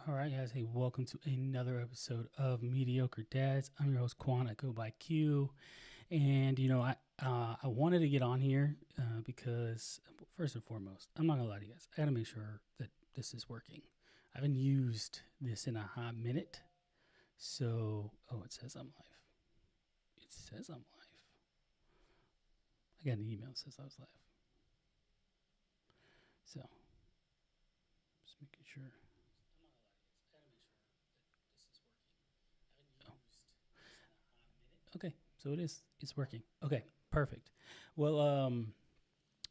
All right, guys. Hey, welcome to another episode of Mediocre Dads. I'm your host Quan. I go by Q, and I wanted to get on here because first and foremost, I'm not gonna lie to you guys. I gotta make sure that this is working. I haven't used this in a hot minute, so it says I'm live. It says I'm live. I got an email that says I was live, so just making sure. Okay, so it is. It's working. Okay, perfect. Well,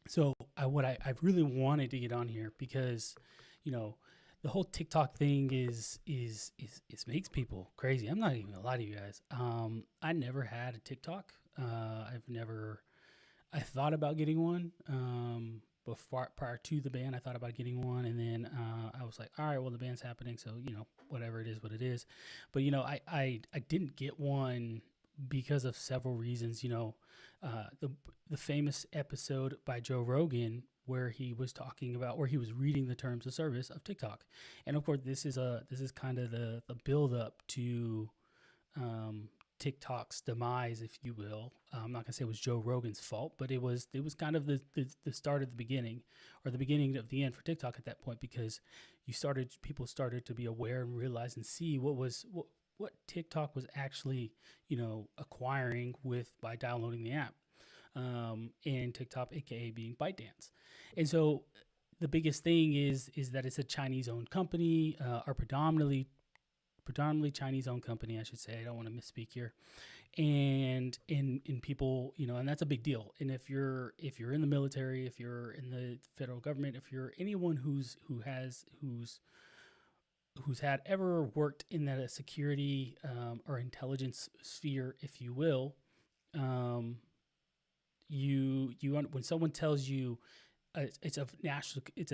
so I really wanted to get on here because, you know, the whole TikTok thing is makes people crazy. I'm not even gonna lie to you guys. I never had a TikTok. I thought about getting one. Before prior to the ban, I thought about getting one, and then I was like, all right, well the ban's happening, so whatever it is, what it is. But I didn't get one because of several reasons. The famous episode by Joe Rogan where he was talking about where he was reading the terms of service of TikTok, and of course this is kind of the build up to TikTok's demise, if you will. I'm not gonna say it was Joe Rogan's fault, but it was kind of the start of the beginning, or the beginning of the end for TikTok at that point, because people started to be aware and realize and see what TikTok was actually acquiring by downloading the app, and TikTok, aka being ByteDance, and so the biggest thing is that it's a Chinese-owned company, or predominantly Chinese-owned company, I should say. I don't want to misspeak here, and in people, and that's a big deal. And if you're in the military, if you're in the federal government, if you're anyone who's had ever worked in that security or intelligence sphere, if you will, when someone tells you it's a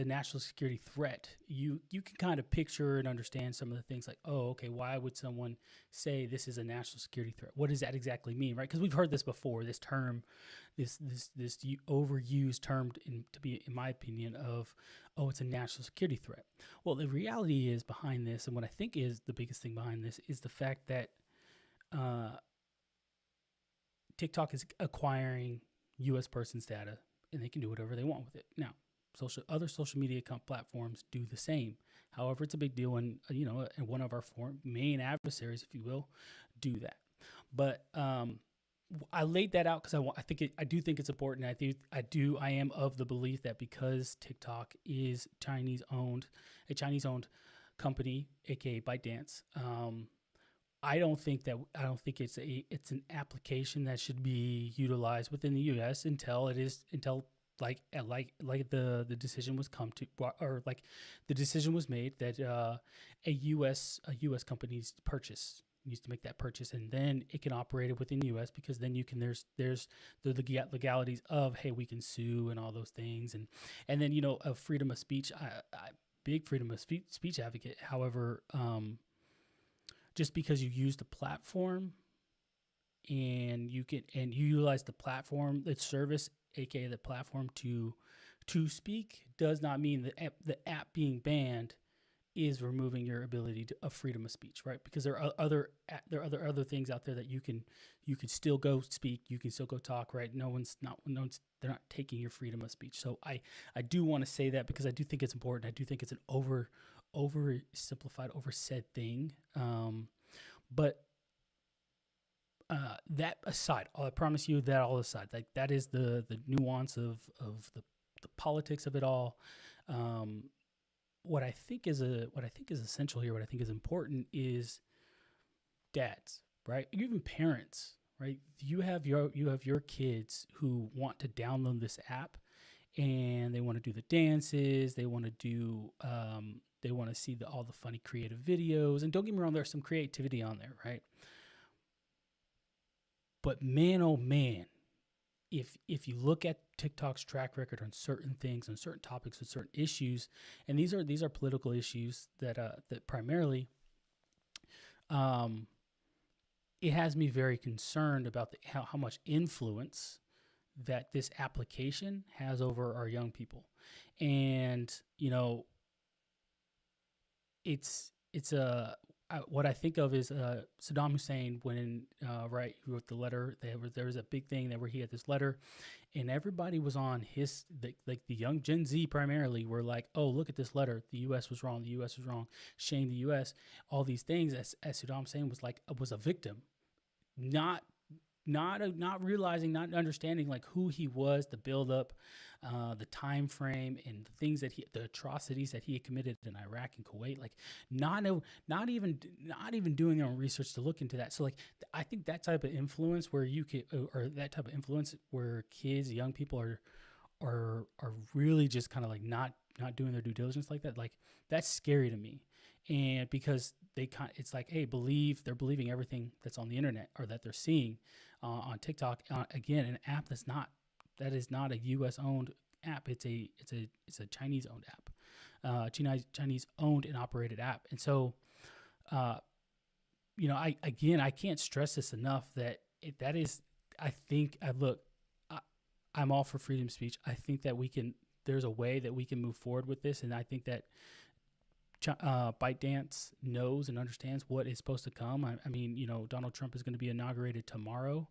national security threat, you can kind of picture and understand some of the things, like, oh, okay, why would someone say this is a national security threat? What does that exactly mean, right? Because we've heard this before, this term, this overused term, to be, in my opinion, of, oh, it's a national security threat. Well, the reality is behind this, and what I think is the biggest thing behind this, is the fact that TikTok is acquiring U.S. persons' data, and they can do whatever they want with it. Now, other social media platforms do the same. However, it's a big deal when and one of our main adversaries, if you will, do that. But I laid that out because I do think it's important. I am of the belief that because TikTok is a Chinese-owned company, aka ByteDance, I don't think it's an application that should be utilized within the U.S. until like the decision was the decision was made that a U.S. company needs to make that purchase, and then it can operate it within the U.S., because then there's the legalities of, hey, we can sue and all those things, and then a freedom of speech. I big freedom of speech advocate. However, just because you use the platform and you utilize the platform, its service, aka the platform, to speak, does not mean that the app being banned is removing your ability of freedom of speech, right? Because there are other things out there that you can still go speak, you can still go talk, right? They're not taking your freedom of speech. So I do want to say that, because I do think it's important. I do think it's an oversimplified, oversaid thing. But that aside, I promise you that all aside, like, that is the nuance of the politics of it all. What I think is essential here, what I think is important, is dads, right? Even parents, right? You have your kids who want to download this app, and they want to do the dances, they want to see all the funny creative videos, and don't get me wrong, there's some creativity on there, right? But man, oh man, if you look at TikTok's track record on certain things, on certain topics, on certain issues, and these are political issues that primarily, it has me very concerned about how much influence that this application has over our young people. And it's it's a what I think of is Saddam Hussein when right he wrote the letter. There was a big thing that where he had this letter, and everybody was on his like the young Gen Z primarily were like, oh, look at this letter. The U.S. was wrong. The U.S. was wrong. Shame the U.S. All these things as Saddam Hussein was a victim, not not realizing, not understanding like who he was, the buildup, the time frame, and the things the atrocities that he had committed in Iraq and Kuwait. Like not not even doing their own research to look into that. So like I think that type of influence where you could, or that type of influence where kids, young people are really just kind of like not doing their due diligence like that. Like that's scary to me. And because it's like, hey, they're believing everything that's on the internet or that they're seeing on TikTok. Again, an app that is not a U.S. owned app. It's a Chinese owned app, Chinese owned and operated app. And so, I can't stress this enough that that is. I think I'm all for freedom of speech. I think that there's a way that we can move forward with this, and I think that ByteDance knows and understands what is supposed to come. I mean, Donald Trump is going to be inaugurated tomorrow,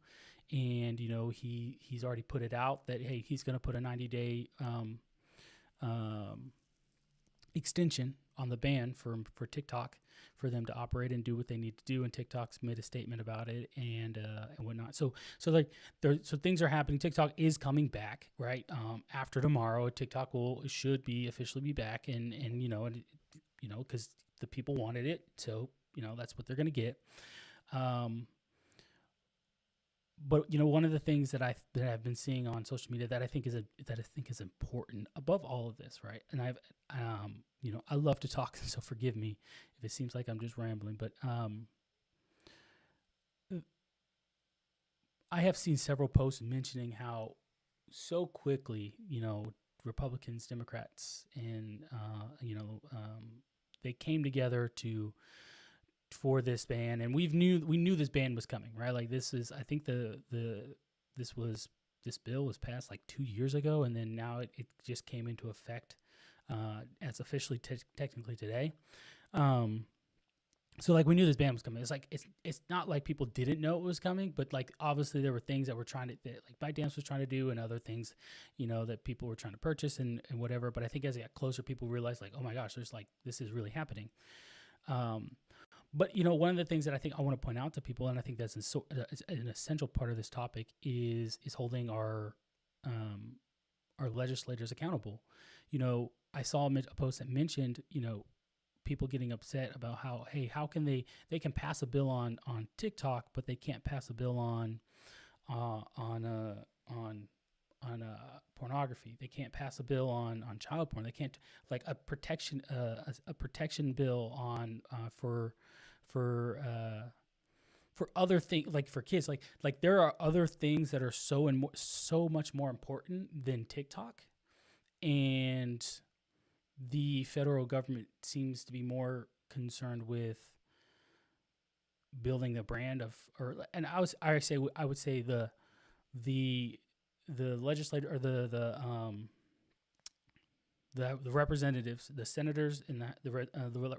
and he's already put it out that hey, he's going to put a 90-day extension on the ban for TikTok for them to operate and do what they need to do. And TikTok's made a statement about it and whatnot. So things are happening. TikTok is coming back, right? After tomorrow, TikTok should be officially be back, and because the people wanted it, so that's what they're going to get. But one of the things that I've been seeing on social media that I think is important above all of this, right? And I love to talk, so forgive me if it seems like I'm just rambling, but I have seen several posts mentioning how so quickly, Republicans, Democrats, and they came together for this ban, and we knew this ban was coming, right? Like this bill was passed like 2 years ago, and then now it just came into effect as officially technically today. So like we knew this ban was coming. It's like it's not like people didn't know it was coming, but like obviously there were things that like ByteDance was trying to do, and other things, that people were trying to purchase and whatever. But I think as it got closer, people realized like, oh my gosh, there's like this is really happening. But one of the things that I think I want to point out to people, and I think that's an essential part of this topic, is holding our legislators accountable. I saw a post that mentioned people getting upset about how can they can pass a bill on TikTok, but they can't pass a bill on pornography. They can't pass a bill on child porn. They can't like a protection bill on for other things, like for kids. Like there are other things that are so much more important than TikTok, and the federal government seems to be more concerned with building the brand I would say the legislator or the representatives, the senators and the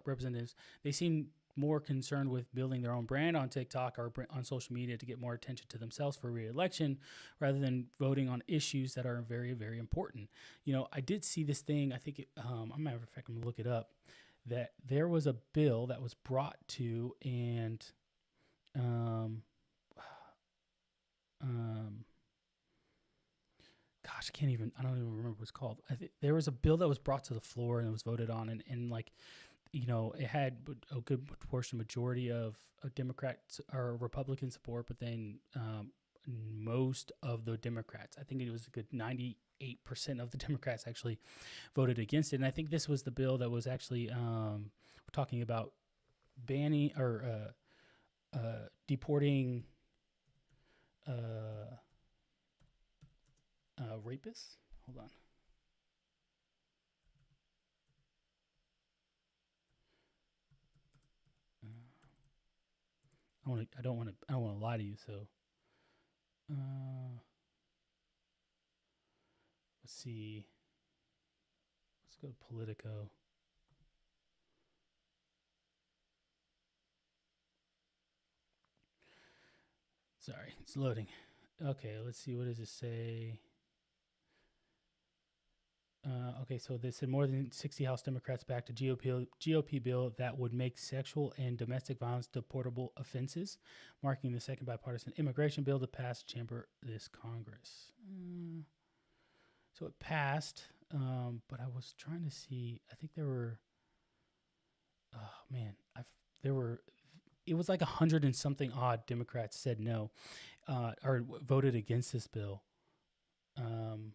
representatives, they seem more concerned with building their own brand on TikTok or on social media to get more attention to themselves for re-election, rather than voting on issues that are very, very important. I did see this thing. I think I'm going to look it up. That there was a bill that was brought to, and gosh, I don't even remember what it's called. There was a bill that was brought to the floor and it was voted on, and like, it had a good majority of Democrats or Republican support, but then most of the Democrats, I think it was a good 98% of the Democrats actually voted against it. And I think this was the bill that was actually we're talking about banning or deporting rapists. Hold on. I don't want to lie to you. So, let's see. Let's go to Politico. Sorry, it's loading. Okay, let's see. What does it say? Okay, so they said more than 60 House Democrats backed a GOP bill that would make sexual and domestic violence deportable offenses, marking the second bipartisan immigration bill to pass the chamber this Congress. So it passed, but I was trying to see. I think there were. Oh man, there were. It was like 100 and something odd Democrats said no, or voted against this bill. I'm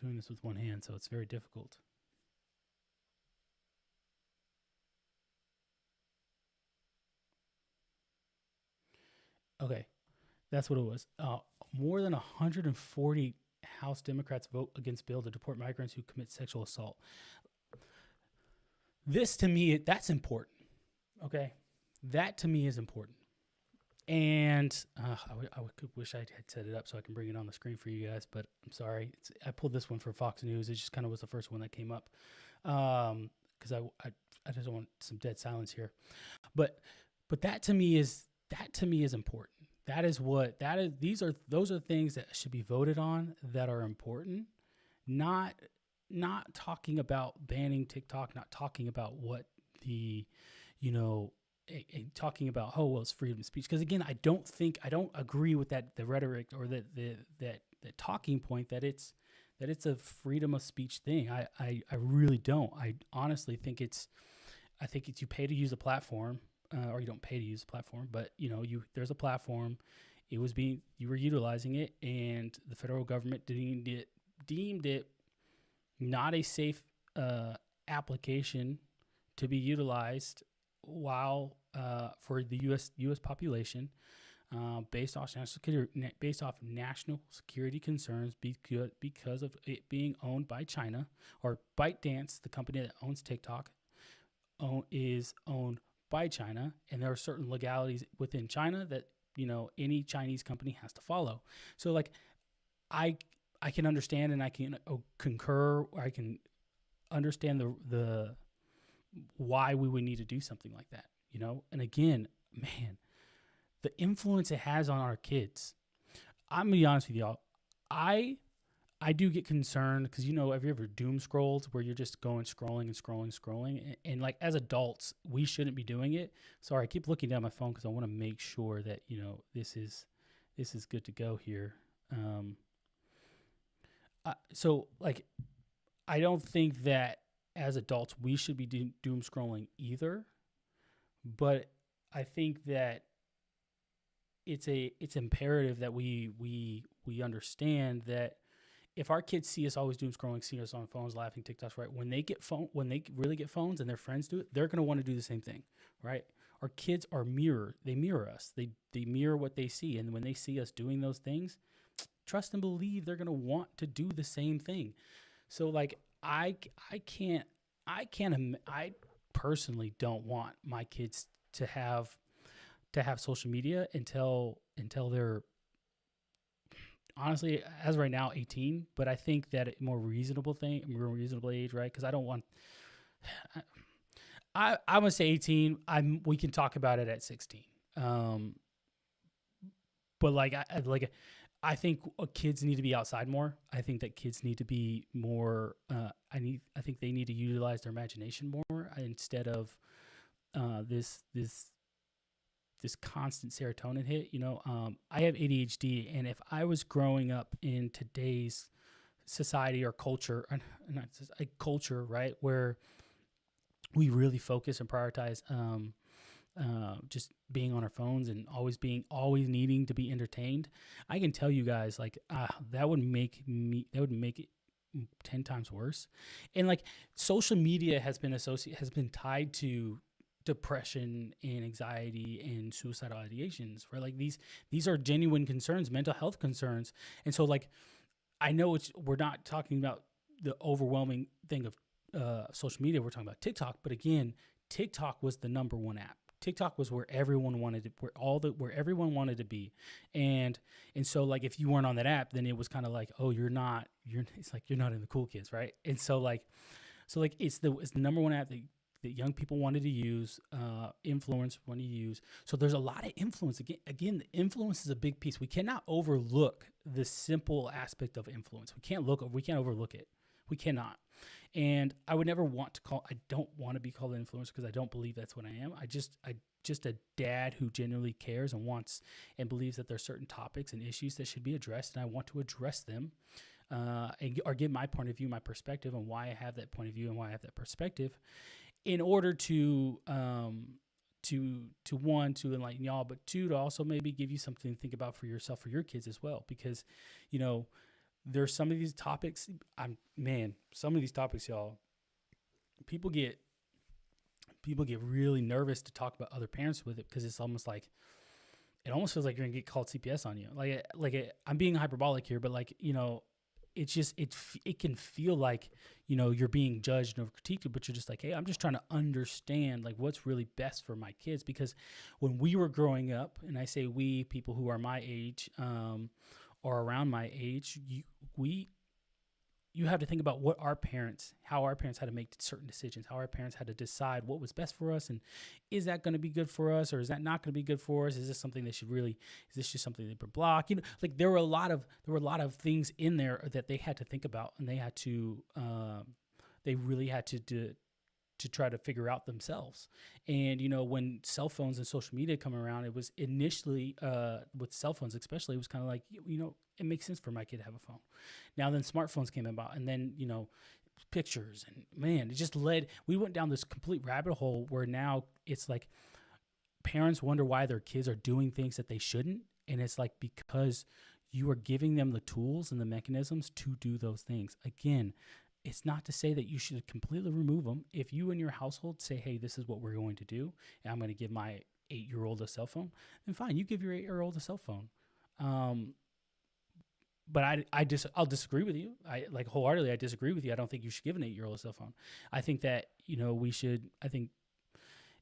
doing this with one hand, so it's very difficult. Okay, that's what it was. More than 140 House Democrats vote against bill to deport migrants who commit sexual assault. This to me, that's important. Okay, that to me is important. And I wish I had set it up so I can bring it on the screen for you guys, but I'm sorry. I pulled this one for Fox News. It just kind of was the first one that came up because I just don't want some dead silence here. But that to me is important. Those are things that should be voted on that are important. Not talking about banning TikTok, not talking about what the, talking about, oh, well, it's freedom of speech. Because again, I don't agree with the rhetoric or the talking point that it's a freedom of speech thing. I really don't. I honestly think it's you pay to use a platform, or you don't pay to use a platform, but there's a platform. You were utilizing it, and the federal government deemed it not a safe application to be utilized while for the U.S. population, based off national security concerns, because of it being owned by China, or ByteDance, the company that owns TikTok, is owned by China, and there are certain legalities within China that any Chinese company has to follow. So like, I can understand and I can concur, or I can understand the why we would need to do something like that, And again, man, the influence it has on our kids. I'm gonna be honest with y'all. I do get concerned because have you ever doom scrolled where you're just going scrolling, and like as adults we shouldn't be doing it. Sorry, I keep looking down my phone because I want to make sure that this is good to go here. So like, I don't think that as adults we should be doom scrolling either, but I think that it's imperative that we understand that if our kids see us always doom scrolling, see us on phones, laughing, TikToks, right? When they really get phones and their friends do it, they're going to want to do the same thing, right? Our kids are they mirror us. They mirror what they see. And when they see us doing those things, trust and believe they're going to want to do the same thing. So like, I personally don't want my kids to have social media until they're, honestly, as right now, 18. But I think that a more reasonable age, right? Because I don't want. I'm gonna say 18. We can talk about it at 16. But like, I think kids need to be outside more. I think that kids need to be more. I think they need to utilize their imagination more instead of this constant serotonin hit. I have ADHD, and if I was growing up in today's society or culture, not a culture, right, where we really focus and prioritize just being on our phones and always needing to be entertained, I can tell you guys, like, that would make it 10 times worse. And like, social media has been tied to depression and anxiety and suicidal ideations, where like these are genuine concerns, mental health concerns. And so like, I know we're not talking about the overwhelming thing of social media, we're talking about TikTok, but again, TikTok was the number one app. TikTok was where everyone wanted to, where everyone wanted to be. And so like, if you weren't on that app, then it was kind of like, oh, it's like, you're not in the cool kids. Right. And so like, it's the number one app that young people wanted to use, influence wanted to use. So there's a lot of influence. Again, the influence is a big piece. We cannot overlook the simple aspect of influence. We can't overlook it. We cannot. And I would never I don't want to be called an influencer, because I don't believe that's what I am. I just a dad who genuinely cares and wants and believes that there's certain topics and issues that should be addressed, and I want to address them, or give my point of view, my perspective on why I have that point of view and why I have that perspective, in order to enlighten y'all, but two, to also maybe give you something to think about for yourself, for your kids as well. Because, there's some of these topics, some of these topics, y'all, people get really nervous to talk about other parents with it, because it's almost like, it almost feels like you're gonna get called CPS on you. I'm being hyperbolic here, but it's just, it can feel like, you're being judged or critiqued, but you're just like, hey, I'm just trying to understand like what's really best for my kids. Because when we were growing up, and I say we, people who are my age, or around my age, you have to think about how our parents had to make certain decisions, how our parents had to decide what was best for us, and is that going to be good for us, or is that not going to be good for us? Is this something is this just something they would block? There were a lot of things in there that they had to think about, and they had to, they really had to try to figure out themselves. And, when cell phones and social media come around, it was initially, with cell phones especially, it was kind of like, it makes sense for my kid to have a phone. Now then smartphones came about, and then, pictures, and man, it just we went down this complete rabbit hole where now it's like parents wonder why their kids are doing things that they shouldn't. And it's like, because you are giving them the tools and the mechanisms to do those things. Again, it's not to say that you should completely remove them. If you and your household say, hey, this is what we're going to do, and I'm going to give my 8-year-old a cell phone, then fine, you give your 8-year-old a cell phone. But I'll disagree with you. Wholeheartedly, I disagree with you. I don't think you should give an 8-year-old a cell phone. I think that, we should, I think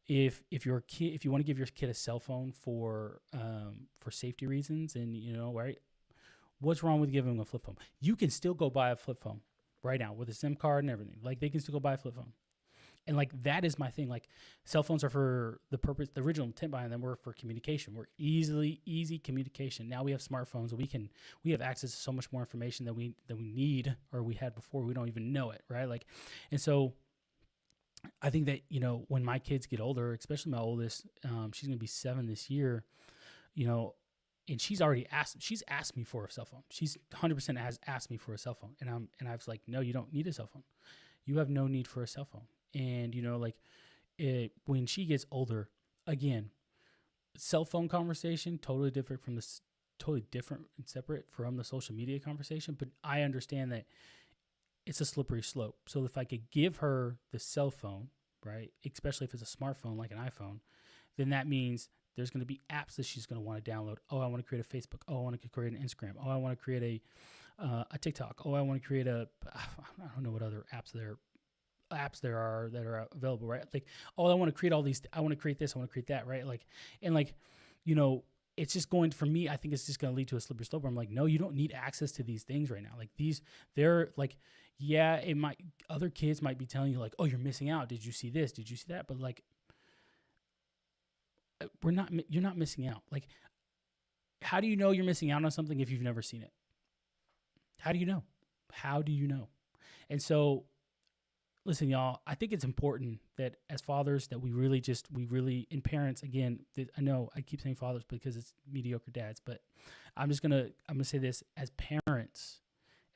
if you want to give your kid a cell phone for safety reasons, and, right, what's wrong with giving them a flip phone? You can still go buy a flip phone right now with a SIM card and everything. They can still go buy a flip phone. And that is my thing. Cell phones are for the purpose, the original intent behind them were for communication. We're easy communication. Now we have smartphones, and we have access to so much more information than we need, or we had before. We don't even know it, right? And so I think that, when my kids get older, especially my oldest, she's going to be 7 this year, and she's asked me for a cell phone. She's 100% has asked me for a cell phone. And I was like, no, you don't need a cell phone. You have no need for a cell phone. And, when she gets older, again, cell phone conversation, totally different and separate from the social media conversation. But I understand that it's a slippery slope. So if I could give her the cell phone, right, especially if it's a smartphone like an iPhone, then that means there's going to be apps that she's going to want to download. Oh, I want to create a Facebook. Oh, I want to create an Instagram. Oh, I want to create a TikTok. Oh, I want to create I don't know what other apps there are that are available, right? I want to create all these. I want to create this. I want to create that, right? It's just going, for me, I think it's just going to lead to a slippery slope where I'm like, no, you don't need access to these things right now. Other kids might be telling you oh, you're missing out. Did you see this? Did you see that? But you're not missing out. How do you know you're missing out on something if you've never seen it? How do you know? And so, listen, y'all, I think it's important that as fathers that we really, and parents, again, I know I keep saying fathers because it's mediocre dads, but I'm going to say this as parents,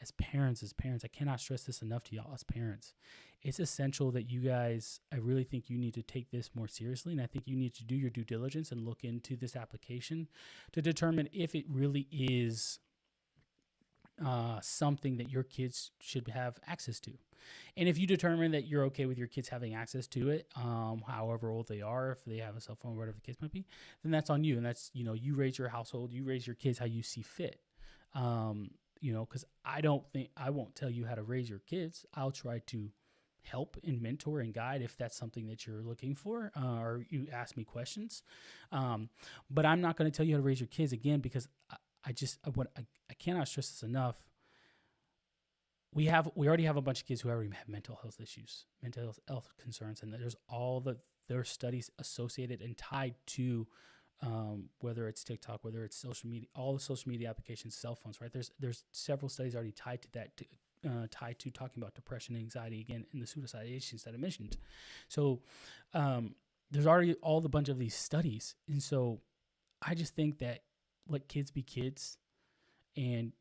I cannot stress this enough to y'all as parents. It's essential that you guys, I really think you need to take this more seriously. And I think you need to do your due diligence and look into this application to determine if it really is something that your kids should have access to. And if you determine that you're okay with your kids having access to it, however old they are, if they have a cell phone, whatever the case might be, then that's on you. And that's, you raise your household, you raise your kids how you see fit. Because I won't tell you how to raise your kids. I'll try to help and mentor and guide if that's something that you're looking for, or you ask me questions. But I'm not going to tell you how to raise your kids again, because I cannot stress this enough. We already have a bunch of kids who already have mental health issues, mental health concerns, and there's studies associated and tied to whether it's TikTok, whether it's social media, all the social media applications, cell phones, right? There's several studies already tied to that, tied to talking about depression and anxiety again in the suicide issues that I mentioned. So there's already all the bunch of these studies, and so I just think that let kids be kids, and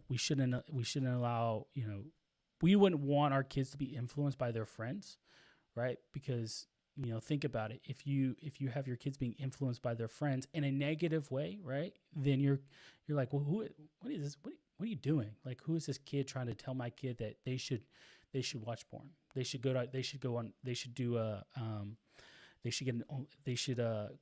we shouldn't allow, we wouldn't want our kids to be influenced by their friends, right? Because think about it. If you have your kids being influenced by their friends in a negative way, right? Then you're like, well, what is this? What are you doing? Like, who is this kid trying to tell my kid that they should watch porn? They should go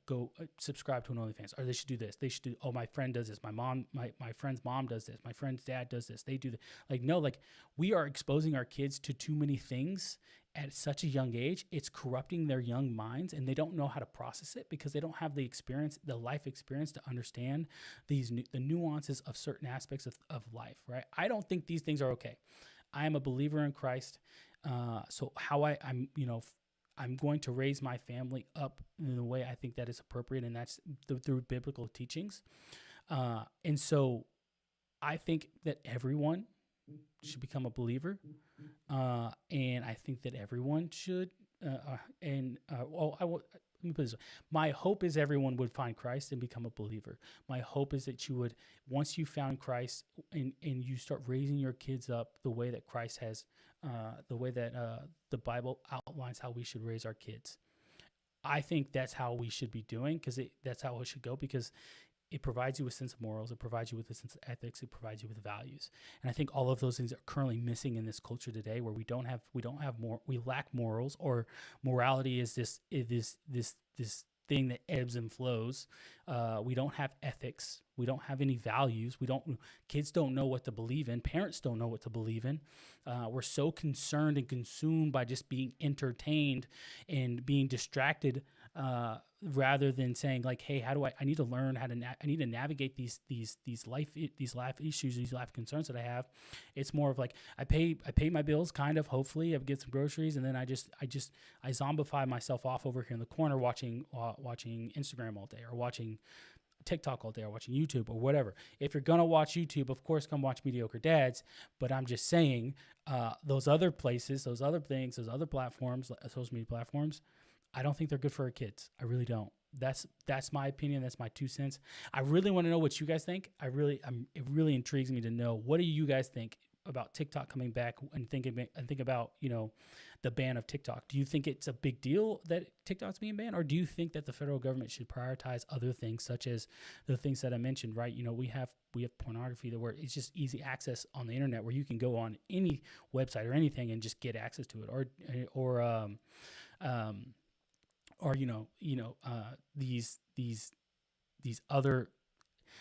go subscribe to an OnlyFans, or they should do this. They should do, oh, my friend does this. My friend's mom does this. My friend's dad does this. They do that. Like, no, like, we are exposing our kids to too many things at such a young age. It's corrupting their young minds, and they don't know how to process it because they don't have the experience, the life experience, to understand the nuances of certain aspects of life, right? I don't think these things are okay. I am a believer in Christ. So how I'm going to raise my family up in the way I think that is appropriate, and that's through biblical teachings. And so I think that everyone should become a believer, and I think that everyone should. Let me put this way. My hope is everyone would find Christ and become a believer. My hope is that you would, once you found Christ and you start raising your kids up the way that Christ has, the way that the Bible outlines how we should raise our kids. I think that's how we should be doing, because that's how it should go, because it provides you with a sense of morals. It provides you with a sense of ethics. It provides you with values. And I think all of those things are currently missing in this culture today, where we lack morals, or morality is this thing that ebbs and flows. We don't have ethics. We don't have any values. Kids don't know what to believe in. Parents don't know what to believe in. We're so concerned and consumed by just being entertained and being distracted, rather than saying, like, hey, how do I need to learn how to I need to navigate these life issues, these life concerns that I have. It's more of like, I pay my bills, kind of, hopefully I get some groceries, and then I zombify myself off over here in the corner watching Instagram all day, or watching TikTok all day, or watching YouTube, or whatever. If you're gonna watch YouTube, of course, come watch Mediocre Dads. But I'm just saying, those other places, those other things, those other platforms, social media platforms, I don't think they're good for our kids. I really don't. That's my opinion. That's my 2 cents. I really want to know what you guys think. It really intrigues me to know, what do you guys think about TikTok coming back, and think about the ban of TikTok. Do you think it's a big deal that TikTok's being banned, or do you think that the federal government should prioritize other things, such as the things that I mentioned? Right? We have pornography, where it's just easy access on the internet, where you can go on any website or anything and just get access to it, or these other,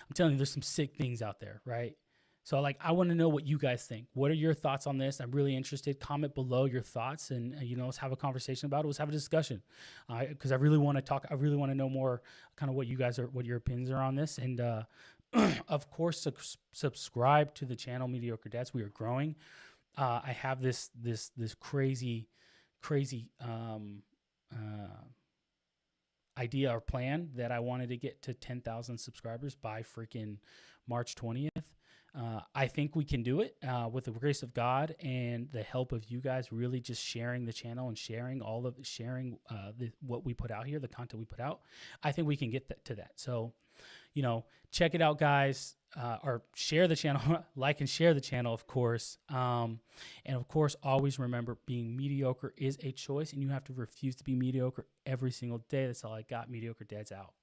I'm telling you, there's some sick things out there, right? So, like, I want to know what you guys think. What are your thoughts on this? I'm really interested. Comment below your thoughts, and let's have a conversation about it. Let's have a discussion, because I really want to talk. I really want to know more, kind of what your opinions are on this. And of course, subscribe to the channel Mediocre Dads. We are growing. I have this crazy idea or plan that I wanted to get to 10,000 subscribers by freaking March 20th. I think we can do it with the grace of God and the help of you guys really just sharing the channel and sharing what we put out here, the content we put out. I think we can get to that. So, check it out, guys, or share the channel, like and share the channel, of course. And of course, always remember, being mediocre is a choice, and you have to refuse to be mediocre every single day. That's all I got. Mediocre Dads out.